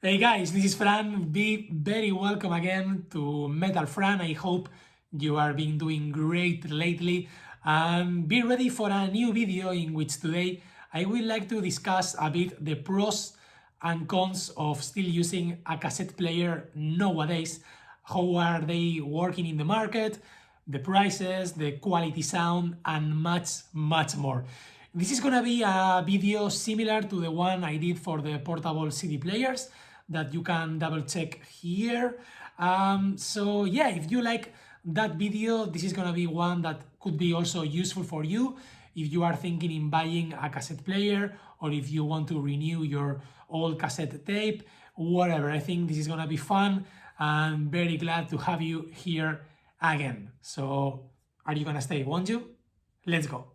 Hey guys, this is Fran. Be very welcome again to MetalFran. I hope you are being doing great lately, and be ready for a new video in which today I would like to discuss a bit the pros and cons of still using a cassette player nowadays. How are they working in the market, the prices, the quality sound, and much more. This is gonna be a video similar to the one I did for the portable CD players that you can double check here. So yeah, if you like that video, this is gonna be one that could be also useful for you if you are thinking in buying a cassette player or if you want to renew your old cassette tape, whatever. I think this is gonna be fun and very glad to have you here again. So are you gonna stay, won't you? Let's go.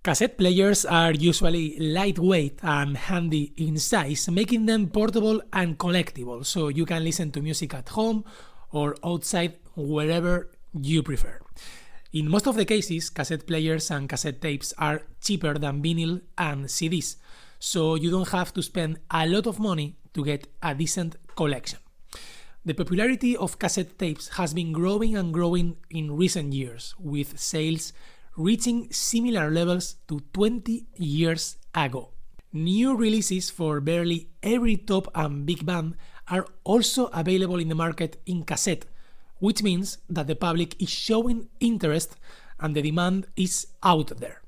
Cassette players are usually lightweight and handy in size, making them portable and collectible, so you can listen to music at home or outside, wherever you prefer. In most of the cases, cassette players and cassette tapes are cheaper than vinyl and CDs, so you don't have to spend a lot of money to get a decent collection. The popularity of cassette tapes has been growing and growing in recent years, with sales reaching similar levels to 20 years ago. New releases for barely every top and big band are also available in the market in cassette, which means that the public is showing interest and the demand is out there.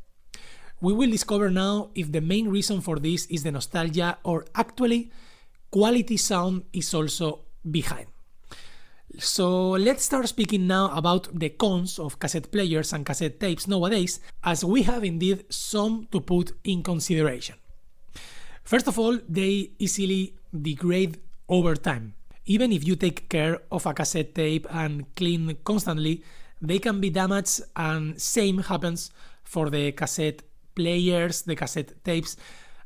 We will discover now if the main reason for this is the nostalgia or actually quality sound is also behind. So let's start speaking now about the cons of cassette players and cassette tapes nowadays, as we have indeed some to put in consideration. First of all, they easily degrade over time. Even if you take care of a cassette tape and clean constantly, they can be damaged, and same happens for the cassette players, the cassette tapes,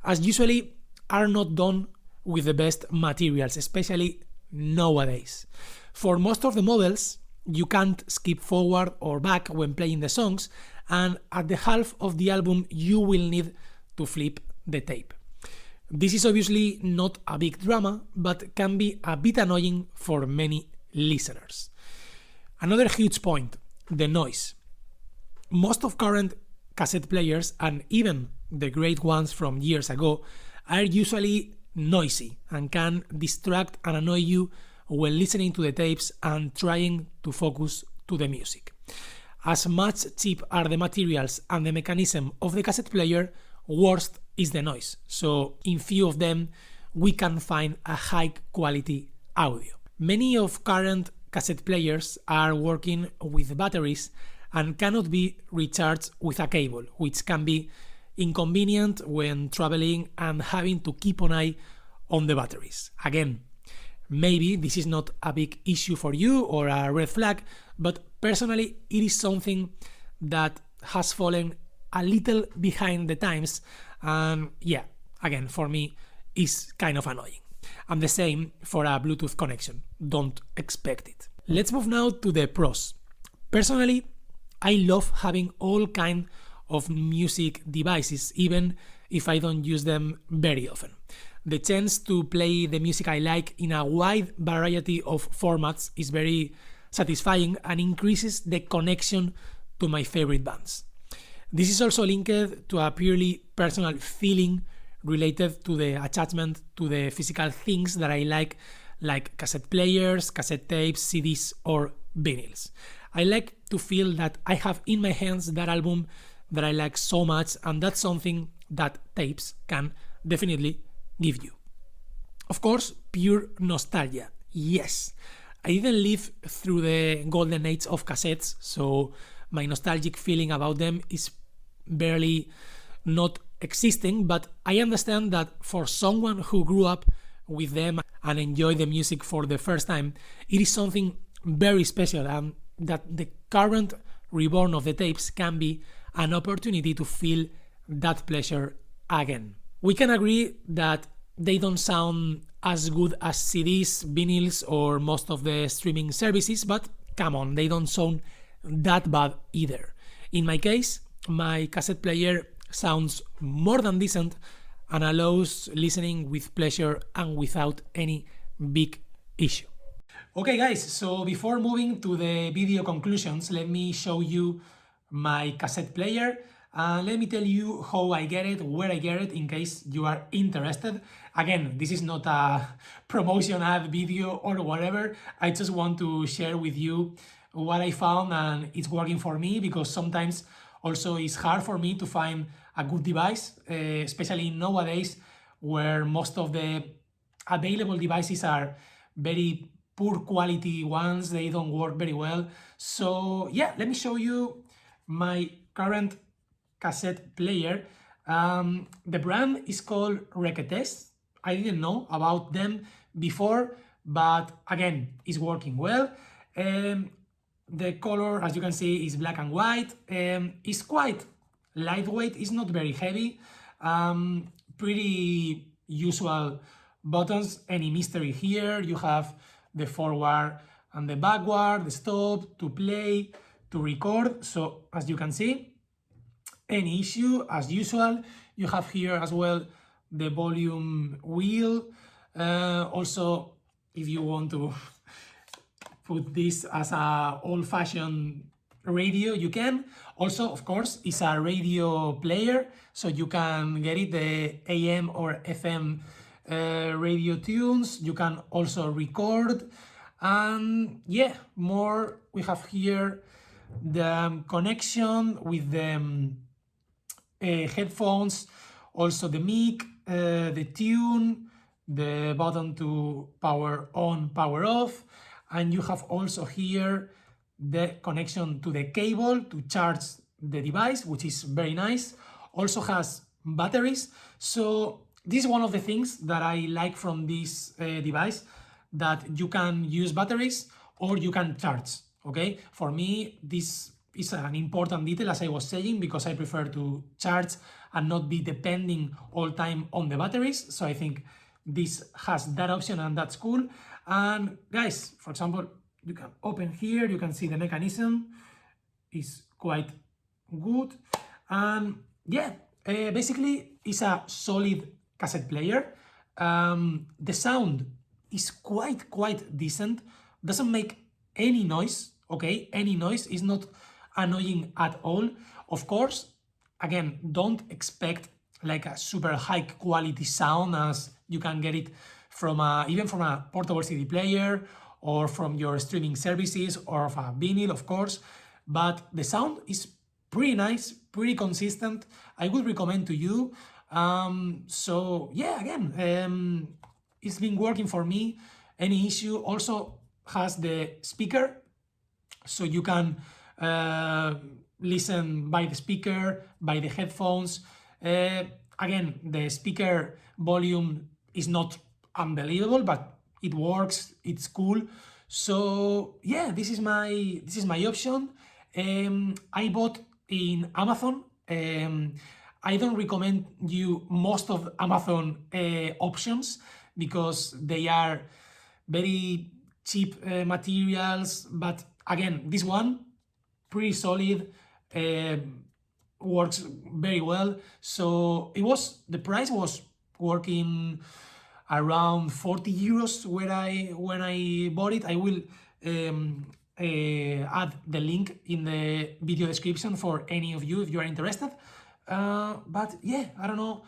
as usually are not done with the best materials, especially nowadays. For most of the models, you can't skip forward or back when playing the songs, and at the half of the album you will need to flip the tape. This is obviously not a big drama, but can be a bit annoying for many listeners. Another huge point, the noise. Most of current cassette players, and even the great ones from years ago, are usually noisy and can distract and annoy you when listening to the tapes and trying to focus to the music. As much cheap are the materials and the mechanism of the cassette player, worst is the noise. So in few of them, we can find a high quality audio. Many of current cassette players are working with batteries and cannot be recharged with a cable, which can be inconvenient when traveling and having to keep an eye on the batteries. Again, maybe this is not a big issue for you or a red flag, but personally it is something that has fallen a little behind the times, and yeah, again, for me is kind of annoying. And the same for a Bluetooth connection, don't expect it. Let's move now to the pros. Personally, I love having all kinds of music devices, even if I don't use them very often. The chance to play the music I like in a wide variety of formats is very satisfying and increases the connection to my favorite bands. This is also linked to a purely personal feeling related to the attachment to the physical things that I like cassette players, cassette tapes, CDs, or vinyls. I like to feel that I have in my hands that album that I like so much, and that's something that tapes can definitely give you. Of course, pure nostalgia. Yes, I didn't live through the golden age of cassettes, so my nostalgic feeling about them is barely not existing, but I understand that for someone who grew up with them and enjoyed the music for the first time, it is something very special, and that the current reborn of the tapes can be an opportunity to feel that pleasure again. We can agree that they don't sound as good as CDs, vinyls, or most of the streaming services, but come on, they don't sound that bad either. In my case, my cassette player sounds more than decent, and allows listening with pleasure and without any big issue. Okay guys, so before moving to the video conclusions, let me show you my cassette player. Let me tell you how I get it, where I get it, in case you are interested. Again, this is not a promotion ad video or whatever. I just want to share with you what I found, and it's working for me, because sometimes also it's hard for me to find a good device, especially nowadays where most of the available devices are very poor quality ones, they don't work very well. So yeah, let me show you my current cassette player. The brand is called Requetes. I didn't know about them before, but again, it's working well. The color, as you can see, is black and white. It's quite lightweight, it's not very heavy. Pretty usual buttons, any mystery here. You have the forward and the backward, the stop, to play, to record. So as you can see, any issue as usual. You have here as well the volume wheel. Also, if you want to put this as a old-fashioned radio, you can. Also, of course, it's a radio player, so you can get it the AM or FM radio tunes. You can also record, and yeah, more. We have here the connection with the headphones, also the mic, the tune, the button to power on, power off, and you have also here the connection to the cable to charge the device, which is very nice. Also has batteries. So this is one of the things that I like from this device, that you can use batteries or you can charge. Okay, for me this is an important detail, as I was saying, because I prefer to charge and not be depending all time on the batteries. So I think this has that option, and that's cool. And guys, for example, you can open here, you can see the mechanism is quite good. And yeah, basically it's a solid cassette player. The sound is quite decent, doesn't make any noise. Okay, any noise is not annoying at all. Of course, again, don't expect like a super high quality sound, as you can get it from even from a portable CD player or from your streaming services or of a vinyl, of course. But the sound is pretty nice, pretty consistent. I would recommend to you. So yeah, again, it's been working for me. Any issue. Also has the speaker, so you can listen by the speaker, by the headphones. Again, the speaker volume is not unbelievable, but it works, it's cool. So yeah, this is my option. I bought in Amazon. I don't recommend you most of Amazon options, because they are very cheap materials, but again, this one pretty solid, works very well. So the price was working around 40 euros when I bought it. I will add the link in the video description for any of you if you are interested. But yeah, I don't know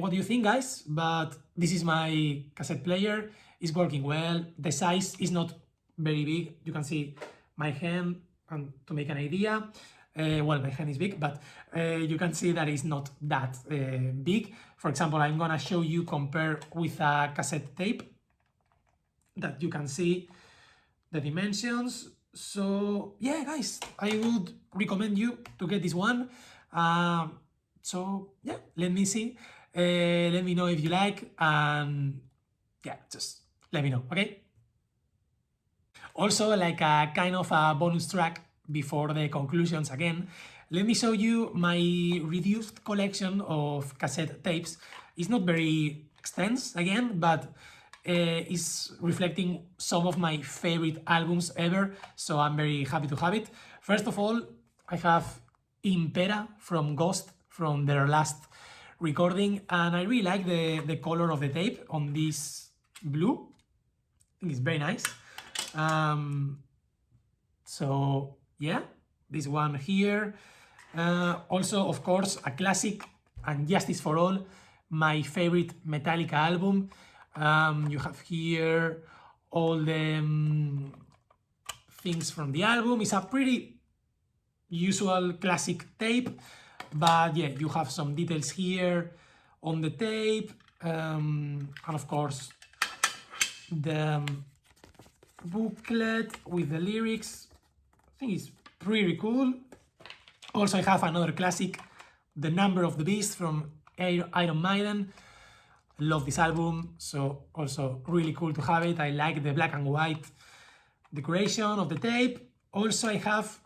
what do you think, guys, but this is my cassette player. It's working well. The size is not very big. You can see my hand, and to make an idea, well, my hand is big, but you can see that it's not that big. For example, I'm gonna show you compare with a cassette tape, that you can see the dimensions. So yeah, guys, I would recommend you to get this one. So yeah, let me see. Let me know if you like, and yeah, just let me know, okay? Also, like a kind of a bonus track before the conclusions again, let me show you my reduced collection of cassette tapes. It's not very extensive again, but is reflecting some of my favorite albums ever, so I'm very happy to have it. First of all, I have Impera from Ghost, from their last recording, and I really like the color of the tape on this blue. I think it's very nice. So yeah, this one here. Also, of course, a classic, and Justice for All, my favorite Metallica album. You have here all the things from the album. It's a pretty usual classic tape, but yeah, you have some details here on the tape, and of course the booklet with the lyrics. I think it's pretty cool. Also, I have another classic, The Number of the Beast from Iron Maiden. Love this album, so also really cool to have it. I like the black and white decoration of the tape. Also, I have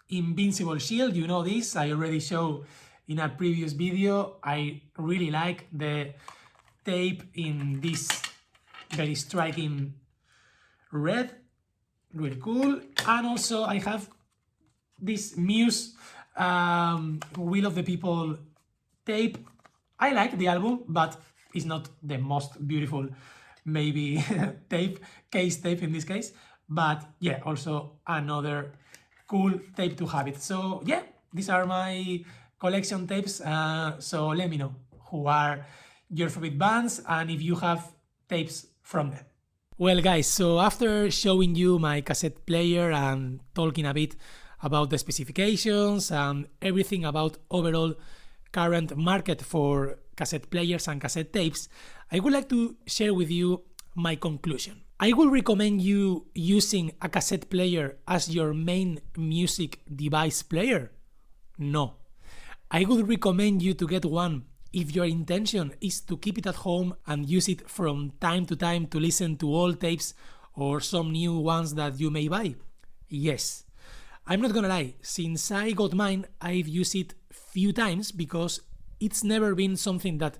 Invincible Shield. You know this, I already showed in a previous video. I really like the tape in this very striking red, really cool. And also I have this Muse Will of the People tape. I like the album, but it's not the most beautiful maybe case tape in this case, but yeah, also another cool tape to have it. So yeah, these are my collection tapes. So let me know who are your favorite bands and if you have tapes from them. Well guys, so after showing you my cassette player and talking a bit about the specifications and everything about overall current market for cassette players and cassette tapes, I would like to share with you my conclusion. I would recommend you using a cassette player as your main music device player? No. I would recommend you to get one if your intention is to keep it at home and use it from time to time to listen to old tapes or some new ones that you may buy. Yes. I'm not gonna lie, since I got mine, I've used it few times because it's never been something that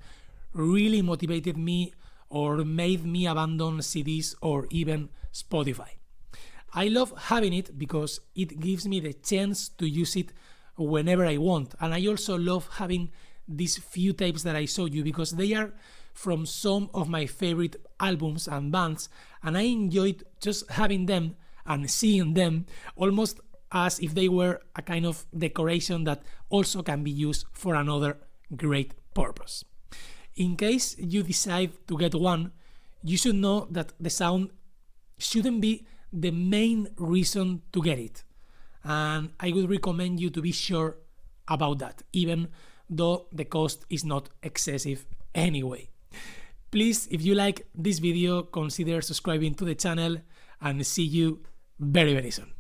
really motivated me or made me abandon CDs or even Spotify. I love having it because it gives me the chance to use it whenever I want, and I also love having these few tapes that I showed you because they are from some of my favorite albums and bands, and I enjoyed just having them and seeing them almost as if they were a kind of decoration that also can be used for another great purpose. In case you decide to get one, you should know that the sound shouldn't be the main reason to get it. And I would recommend you to be sure about that, even though the cost is not excessive anyway. Please, if you like this video, consider subscribing to the channel and see you very, very soon.